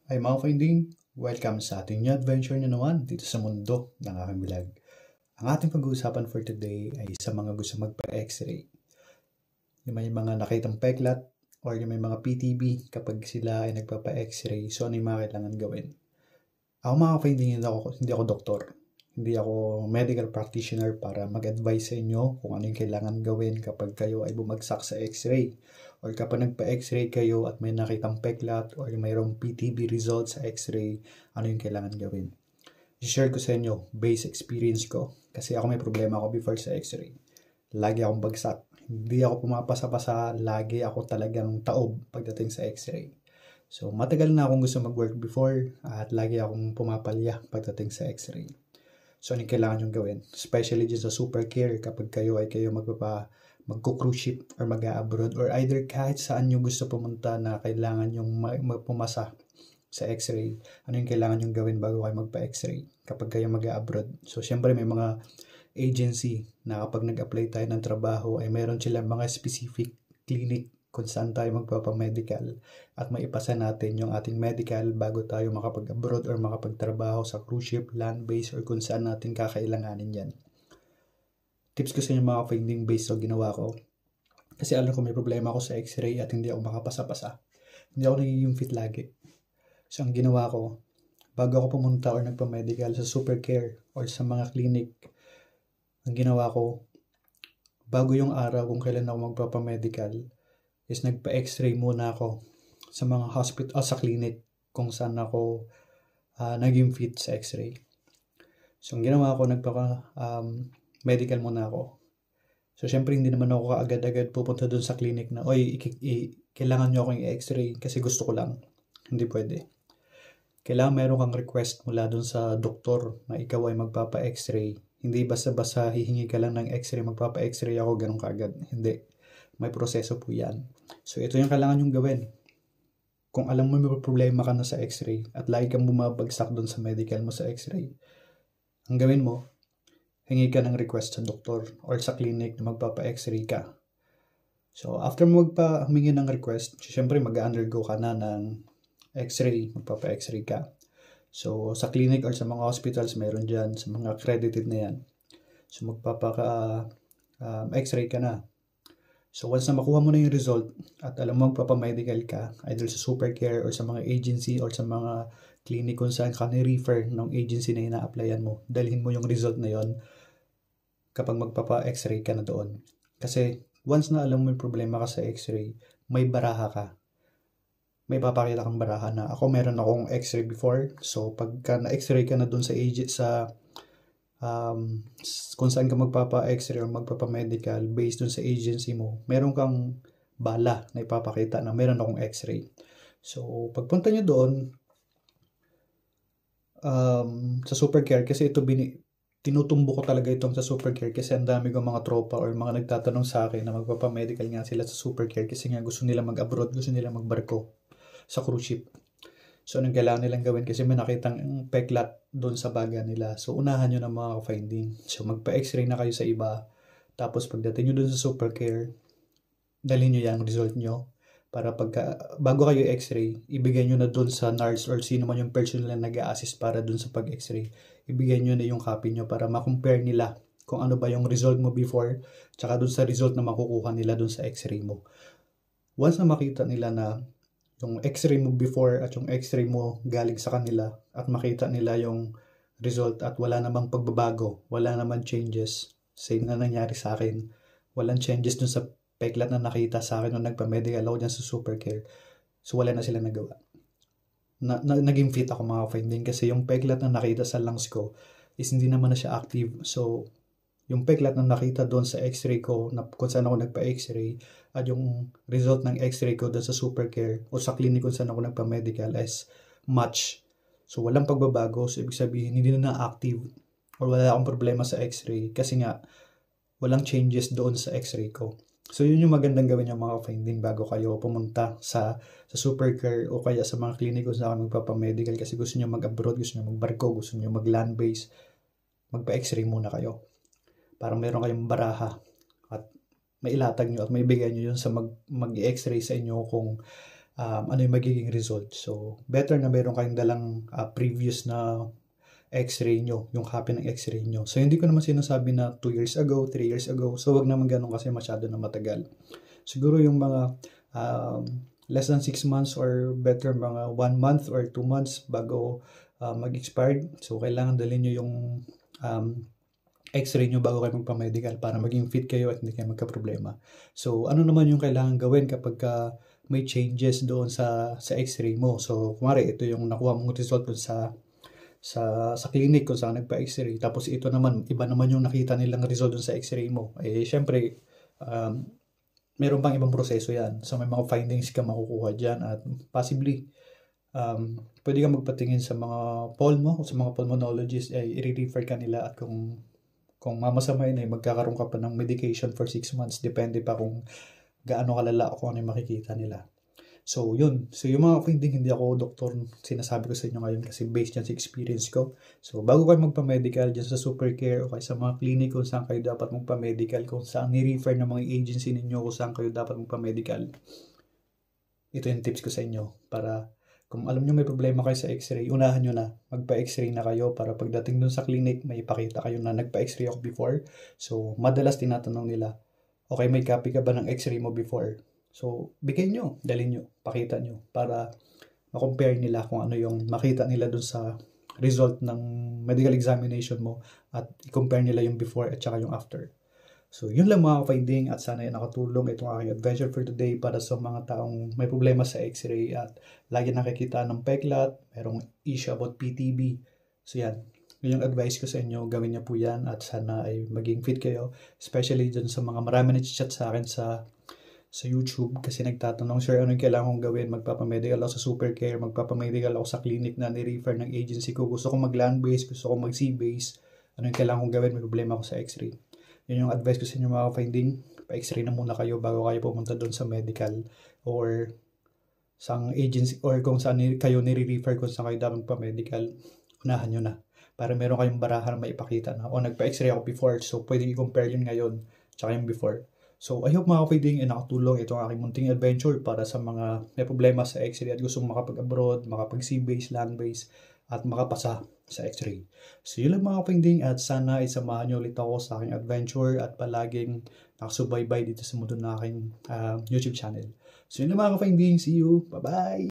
Ay mga finding, welcome sa ating new adventure na naman dito sa mundo ng aking vlog. Ang ating pag-uusapan for today ay sa mga gusto magpa-x-ray. Yung may mga nakitang peklat or yung may mga PTB kapag sila ay nagpapa-x-ray, so ano yung mga kailangan gawin. Ako mga finding, hindi ako doktor. Hindi ako medical practitioner para mag-advise sa inyo kung ano yung kailangan gawin kapag kayo ay bumagsak sa x-ray. Or kapag nagpa-x-ray kayo at may nakitang peklat or mayroong PTB result sa x-ray, ano yung kailangan gawin. I-share ko sa inyo, base experience ko. Kasi ako may problema ako before sa x-ray. Lagi akong bagsak. Hindi ako pumapasa-pasa, lagi ako talagang taob pagdating sa x-ray. So, matagal na akong gusto mag-work before at lagi akong pumapalya pagdating sa x-ray. So, ano kailangan nyo gawin? Especially dyan sa super care kapag kayo ay magko-cruise ship or mag-abroad or either kahit saan nyo gusto pumunta na kailangan yung pumasa sa x-ray. Ano yung kailangan nyo gawin bago kayo magpa-x-ray kapag kayo mag-abroad? So, syempre may mga agency na kapag nag-apply tayo ng trabaho ay meron silang mga specific clinic kung saan tayo magpapamedical at maipasa natin yung ating medical bago tayo makapag-abroad or makapagtrabaho sa cruise ship, land base or kung saan natin kakailanganin yan. Tips ko sa inyo mga finding based sa ginawa ko. Kasi alam ko may problema ako sa x-ray at hindi ako makapasa-pasa. Hindi ako nagiging fit lagi. So ang ginawa ko, bago ako pumunta or nagpa-medical sa super care or sa mga clinic, ang ginawa ko, bago yung araw kung kailan ako magpapamedical, is nagpa-x-ray muna ako sa mga hospital, sa clinic kung saan ako naging fit sa x-ray. So, ang ginawa ko, medical muna ako. So, syempre hindi naman ako kaagad-agad pupunta dun sa clinic na, oy, kailangan nyo akong i-x-ray kasi gusto ko lang. Hindi pwede. Kailangan meron kang request mula dun sa doktor na ikaw ay magpapa-x-ray. Hindi basta-basta hihingi ka lang ng x-ray, magpapa-x-ray ako, ganun kaagad. Hindi. May proseso po yan. So, ito yung kailangan yung gawin. Kung alam mo may problema ka na sa x-ray at lagi kang bumabagsak doon sa medical mo sa x-ray, ang gawin mo, hingi ka ng request sa doktor or sa clinic na magpapa-x-ray ka. So, after mo humingi ng request, syempre mag-undergo ka na ng x-ray, magpapa-x-ray ka. So, sa clinic or sa mga hospitals, meron dyan, sa mga accredited na yan. So, x-ray ka na. So, once na makuha mo na yung result at alam mo magpapamedical ka, either sa super care or sa mga agency or sa mga clinic kung saan ka ni-refer ng agency na ina-applyan mo, dalhin mo yung result na yon kapag magpapa-x-ray ka na doon. Kasi, once na alam mo yung problema ka sa x-ray, may baraha ka. May papakita kang baraha na ako meron akong x-ray before. So, pagka na-x-ray ka na doon sa kung saan ka magpapa-x-ray or magpapa-medical based dun sa agency mo, meron kang bala na ipapakita na meron akong x-ray. So, pagpunta nyo doon, sa super care, kasi ito tinutumbo ko talaga itong sa super care kasi ang dami kong mga tropa or mga nagtatanong sa akin na magpapa-medical nga sila sa super care kasi nga gusto nila mag-abroad, gusto nila magbarko sa cruise ship. So, anong kailangan nilang gawin? Kasi may nakitang peklat doon sa baga nila. So, unahan nyo ng mga finding. So, magpa-x-ray na kayo sa iba. Tapos, pagdating nyo doon sa super care, dalhin nyo yan, result nyo. Para bago kayo x-ray, ibigay nyo na doon sa nurse or sino man yung personnel na nag-a-assist para doon sa pag-x-ray. Ibigay nyo na yung copy nyo para ma-compare nila kung ano ba yung result mo before tsaka doon sa result na makukuha nila doon sa x-ray mo. Once na makita nila na yung x-ray mo before at yung x-ray mo galing sa kanila at makita nila yung result at wala namang pagbabago, wala namang changes, same na nangyari sa akin, walang changes dun sa peklat na nakita sa akin nung nagpa-medical ako dyan sa super care, so wala na sila nagawa. Naging fit ako mga finding kasi yung peklat na nakita sa lungs ko is hindi naman na siya active. So yung peklat na nakita doon sa x-ray ko, na kung saan ako nagpa-x-ray, at yung result ng x-ray ko doon sa super care o sa clinic kung saan ako nagpa-medical is match. So, walang pagbabago. So, ibig sabihin, hindi na na-active or wala akong problema sa x-ray kasi nga, walang changes doon sa x-ray ko. So, yun yung magandang gawin yung mga finding bago kayo pumunta sa super care o kaya sa mga clinic kung saan ako magpapa-medical kasi gusto nyo mag-abroad, gusto nyo mag-barko, gusto nyo mag-land base, magpa-x-ray muna kayo. Para meron kayong baraha at mailatag nyo at maibigay nyo yun sa mag-x-ray sa inyo kung ano yung magiging result. So, better na meron kayong dalang previous na x-ray nyo, yung copy ng x-ray nyo. So, hindi ko naman sinasabi na 2 years ago, 3 years ago. So, wag naman ganun kasi masyado na matagal. Siguro yung mga less than 6 months or better mga 1 month or 2 months bago mag-expired. So, kailangan dalhin nyo yung x-ray nyo bago kayo magpa-medical para maging fit kayo at hindi kayo magka-problema. So, ano naman yung kailangan gawin kapag may changes doon sa x-ray mo? So, kumari, ito yung nakuha mong result doon sa clinic kung saan nagpa-x-ray. Tapos ito naman, iba naman yung nakita nilang result dun sa x-ray mo. Eh, syempre, meron pang ibang proseso yan. So, may mga findings ka makukuha dyan at possibly, pwede ka magpatingin sa mga pulmo, sa mga pulmonologist, ay i-refer ka nila at kung mamasama yun, ay magkakaroon ka pa ng medication for 6 months. Depende pa kung gaano kalala o kung ano yung makikita nila. So, yun. So, yung mga finding, hindi ako doktor, sinasabi ko sa inyo ngayon kasi based yan sa experience ko. So, bago kayo magpa-medical dyan sa Supercare o kaya sa mga clinic kung saan kayo dapat magpa-medical, kung saan ni-refer ng mga agency ninyo kung saan kayo dapat magpa-medical, ito yung tips ko sa inyo para kung alam nyo may problema kayo sa x-ray, unahan nyo na. Magpa-x-ray na kayo para pagdating dun sa clinic, may ipakita kayo na nagpa-x-ray ako before. So, madalas tinatanong nila, okay, may copy ka ba ng x-ray mo before? So, bigay nyo, dalhin nyo, pakita nyo para ma-compare nila kung ano yung makita nila dun sa result ng medical examination mo at i-compare nila yung before at saka yung after. So, yun lang mga finding at sana yung nakatulong itong aking adventure for today para sa mga taong may problema sa x-ray at lagi nakikita ng peklat, merong issue about PTB. So, yan. Yung advice ko sa inyo, gawin niyo po yan at sana ay maging fit kayo. Especially dun sa mga marami nag-chat sa akin sa YouTube kasi nagtatanong, sir, ano yung kailangan kong gawin? Magpapamedical ako sa Supercare, magpapamedical ako sa clinic na ni-refer ng agency ko. Gusto kong mag-land-based, gusto kong mag-sea-based. Ano yung kailangan kong gawin? May problema ako sa x-ray. Yun yung advice ko sa inyo mga finding. Pa-x-ray na muna kayo bago kayo pumunta doon sa medical or sa agency or kung saan kayo nire-refer kung saan kayo dapat magpa-medical. Unahan nyo na. Para meron kayong barahan na maipakita na, nagpa-x-ray ako before, so pwede i-compare yun ngayon tsaka yung before. So, I hope mga kapatid ay nakatulong itong aking munting adventure para sa mga may problema sa x-ray at gustong makapag-abroad, makapag-sea-based, land-based, at makapasa sa x-ray. So, yun lang mga kapatid at sana isamahan nyo ulit ako sa aking adventure at palaging nakasubaybay dito sa mundo na aking YouTube channel. So, yun lang mga kapatid. See you. Bye-bye!